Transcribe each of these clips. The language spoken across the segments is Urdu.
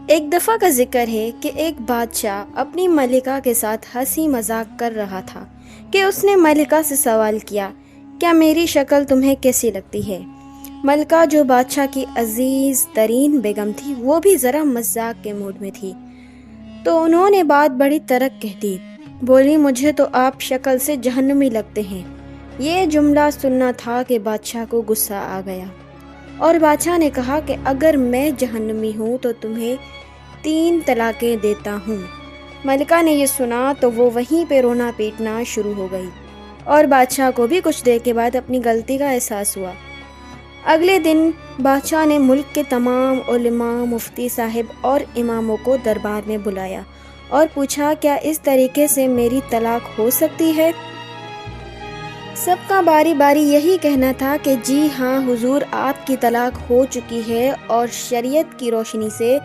ایک دفعہ کا ذکر ہے کہ ایک بادشاہ اپنی ملکہ کے ساتھ ہنسی مذاق کر رہا تھا کہ اس نے ملکہ سے سوال کیا، کیا میری شکل تمہیں کیسی لگتی ہے؟ ملکہ جو بادشاہ کی عزیز ترین بیگم تھی، وہ بھی ذرا مذاق کے موڈ میں تھی، تو انہوں نے بات بڑی ترک کہہ دی، بولی مجھے تو آپ شکل سے جہنمی لگتے ہیں۔ یہ جملہ سننا تھا کہ بادشاہ کو غصہ آ گیا، اور بادشاہ نے کہا کہ اگر میں جہنمی ہوں تو تمہیں 3 طلاقیں دیتا ہوں۔ ملکہ نے یہ سنا تو وہ وہیں پہ رونا پیٹنا شروع ہو گئی، اور بادشاہ کو بھی کچھ دیر کے بعد اپنی غلطی کا احساس ہوا۔ اگلے دن بادشاہ نے ملک کے تمام علماء، مفتی صاحب اور اماموں کو دربار میں بلایا اور پوچھا، کیا اس طریقے سے میری طلاق ہو سکتی ہے؟ سب کا باری باری یہی کہنا تھا کہ جی ہاں حضور، آپ کی طلاق ہو چکی ہے، اور شریعت کی روشنی سے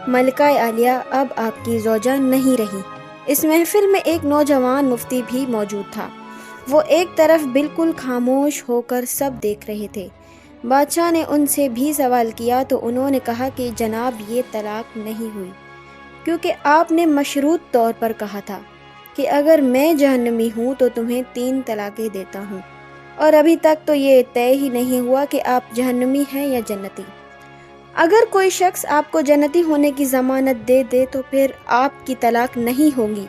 ملکہ عالیہ اب آپ کی زوجہ نہیں رہی۔ اس محفل میں ایک نوجوان مفتی بھی موجود تھا۔ وہ ایک طرف بالکل خاموش ہو کر سب دیکھ رہے تھے۔ بادشاہ نے ان سے بھی سوال کیا تو انہوں نے کہا کہ جناب، یہ طلاق نہیں ہوئی، کیونکہ آپ نے مشروط طور پر کہا تھا کہ اگر میں جہنمی ہوں تو تمہیں 3 طلاقیں دیتا ہوں، اور ابھی تک تو یہ طے ہی نہیں ہوا کہ آپ جہنمی ہیں یا جنتی۔ اگر کوئی شخص آپ کو جنتی ہونے کی ضمانت دے دے تو پھر آپ کی طلاق نہیں ہوگی۔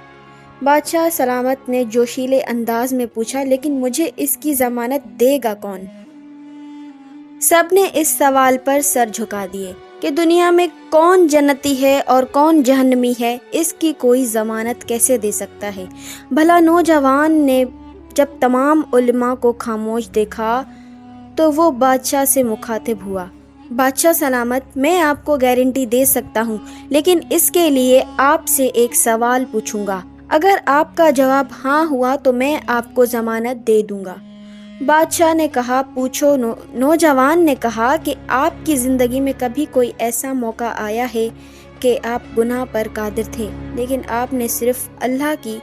بادشاہ سلامت نے جوشیلے انداز میں پوچھا، لیکن مجھے اس کی ضمانت دے گا کون؟ سب نے اس سوال پر سر جھکا دیے کہ دنیا میں کون جنتی ہے اور کون جہنمی ہے، اس کی کوئی ضمانت کیسے دے سکتا ہے؟ بھلا نوجوان نے جب تمام علماء کو خاموش دیکھا تو وہ بادشاہ سے مخاطب ہوا، بادشاہ سلامت، میں آپ کو گارنٹی دے سکتا ہوں، لیکن اس کے لیے آپ سے ایک سوال پوچھوں گا۔ اگر آپ کا جواب ہاں ہوا تو میں آپ کو ضمانت دے دوں گا۔ بادشاہ نے کہا، پوچھو۔ نوجوان نے کہا کہ آپ کی زندگی میں کبھی کوئی ایسا موقع آیا ہے کہ آپ گناہ پر قادر تھے، لیکن آپ نے صرف اللہ کی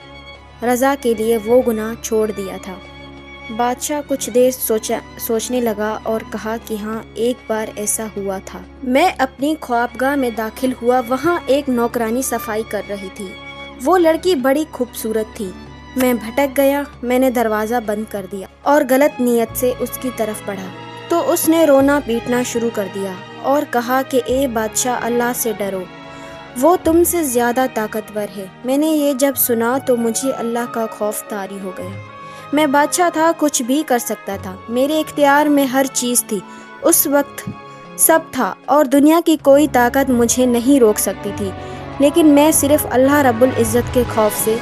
رضا کے لیے وہ گناہ چھوڑ دیا تھا؟ بادشاہ کچھ دیر سوچنے لگا اور کہا کہ ہاں، ایک بار ایسا ہوا تھا۔ میں اپنی خوابگاہ میں داخل ہوا، وہاں ایک نوکرانی صفائی کر رہی تھی۔ وہ لڑکی بڑی خوبصورت تھی۔ میں بھٹک گیا، میں نے دروازہ بند کر دیا اور غلط نیت سے اس کی طرف بڑھا تو اس نے رونا پیٹنا شروع کر دیا اور کہا کہ اے بادشاہ، اللہ سے ڈرو، وہ تم سے زیادہ طاقتور ہے۔ میں نے یہ جب سنا تو مجھے اللہ کا خوف طاری ہو گیا۔ میں بادشاہ تھا، کچھ بھی کر سکتا تھا، میرے اختیار میں ہر چیز تھی، اس وقت سب تھا، اور دنیا کی کوئی طاقت مجھے نہیں روک سکتی تھی، لیکن میں صرف اللہ رب العزت کے خوف سے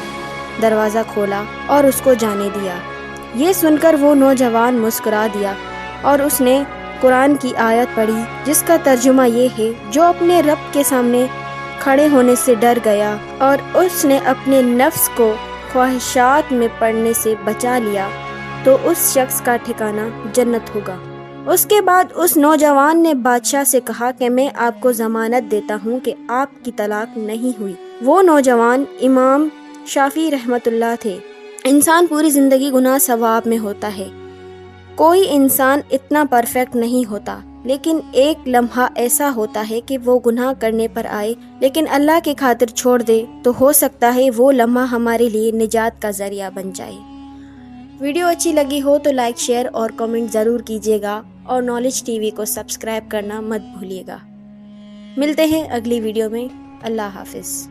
دروازہ کھولا اور اس کو جانے دیا۔ یہ سن کر وہ نوجوان مسکرا دیا اور اس نے قرآن کی آیت پڑھی جس کا ترجمہ یہ ہے، جو اپنے رب کے سامنے کھڑے ہونے سے ڈر گیا اور اس نے اپنے نفس کو خواہشات میں پڑنے سے بچا لیا تو اس شخص کا ٹھکانہ جنت ہوگا۔ اس کے بعد اس نوجوان نے بادشاہ سے کہا کہ میں آپ کو ضمانت دیتا ہوں کہ آپ کی طلاق نہیں ہوئی۔ وہ نوجوان امام شافعی رحمۃ اللہ تھے۔ انسان پوری زندگی گناہ ثواب میں ہوتا ہے، کوئی انسان اتنا پرفیکٹ نہیں ہوتا، لیکن ایک لمحہ ایسا ہوتا ہے کہ وہ گناہ کرنے پر آئے لیکن اللہ کی خاطر چھوڑ دے، تو ہو سکتا ہے وہ لمحہ ہمارے لیے نجات کا ذریعہ بن جائے۔ ویڈیو اچھی لگی ہو تو لائک، شیئر اور کمنٹ ضرور کیجیے گا، اور نالج ٹی وی کو سبسکرائب کرنا مت بھولیے گا۔ ملتے ہیں اگلی ویڈیو میں۔ اللہ حافظ۔